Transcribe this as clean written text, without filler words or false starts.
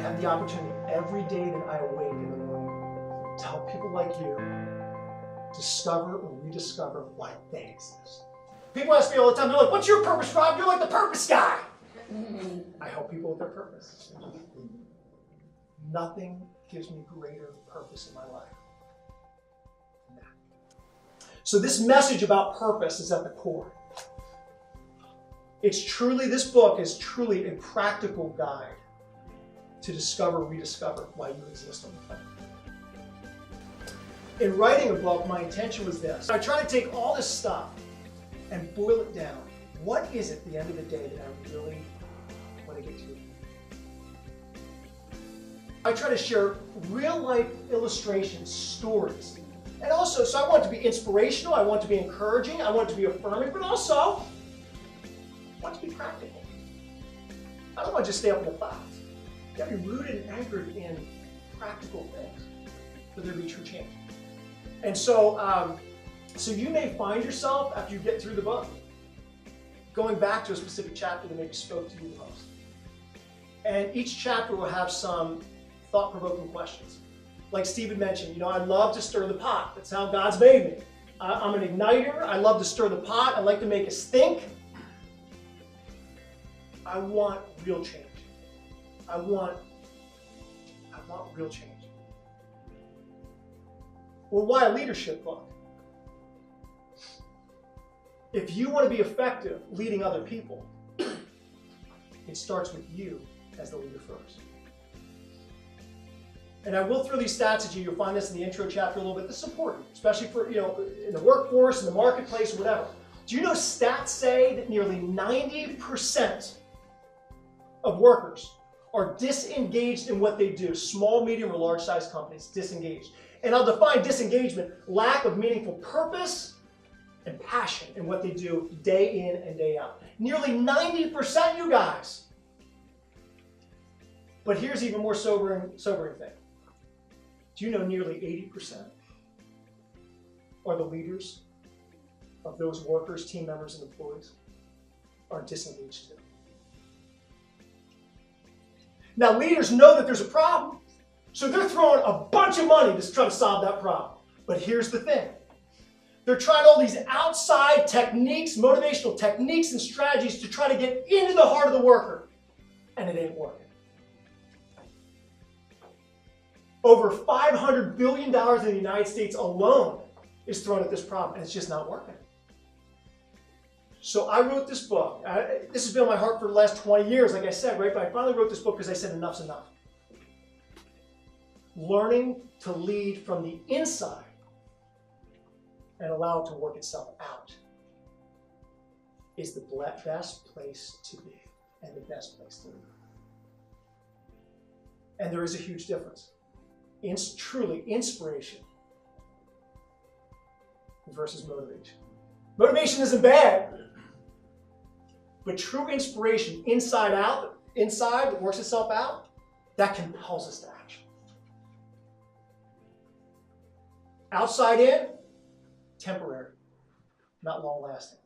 have the opportunity every day that I awake in the morning to help people like you discover or rediscover why they exist. People ask me all the time, they're like, what's your purpose, Rob? You're like the purpose guy. I help people with their purpose. Nothing gives me greater purpose in my life than that. So this message about purpose is at the core. This book is truly a practical guide to discover, rediscover why you exist on the planet. In writing a book, my intention was this. I try to take all this stuff and boil it down. What is it at the end of the day that I really want to get to? I try to share real-life illustrations, stories. And also, so I want it to be inspirational, I want it to be encouraging, I want it to be affirming, but also, I want it to be practical. I don't want to just stay up in the clouds. You got to be rooted and anchored in practical things for there to be true change. And so, so you may find yourself, after you get through the book, going back to a specific chapter that maybe spoke to you the most. And each chapter will have some thought-provoking questions. Like Stephen mentioned, I love to stir the pot. That's how God's made me. I'm an igniter. I love to stir the pot. I like to make us think. I want real change. I want real change. Well, why a leadership book? If you want to be effective leading other people, it starts with you as the leader first. And I will throw these stats at you. You'll find this in the intro chapter a little bit. This is important, especially for, in the workforce, in the marketplace, or whatever. Do you know stats say that nearly 90% of workers are disengaged in what they do? Small, medium, or large-sized companies, disengaged. And I'll define disengagement: lack of meaningful purpose and passion in what they do day in and day out. Nearly 90%, you guys. But here's even more sobering thing. Do you know nearly 80% are the leaders of those workers, team members, and employees are disengaged too? Now, leaders know that there's a problem, so they're throwing a bunch of money to try to solve that problem. But here's the thing. They're trying all these outside techniques, motivational techniques and strategies to try to get into the heart of the worker, and it ain't working. Over $500 billion in the United States alone is thrown at this problem, and it's just not working. So I wrote this book. This has been on my heart for the last 20 years, like I said, right? But I finally wrote this book because I said enough's enough. Learning to lead from the inside and allow it to work itself out is the best place to be and the best place to live. And there is a huge difference. Truly inspiration versus motivation. Motivation isn't bad, but true inspiration, inside that works itself out, that compels us to action. Outside in, temporary, not long lasting.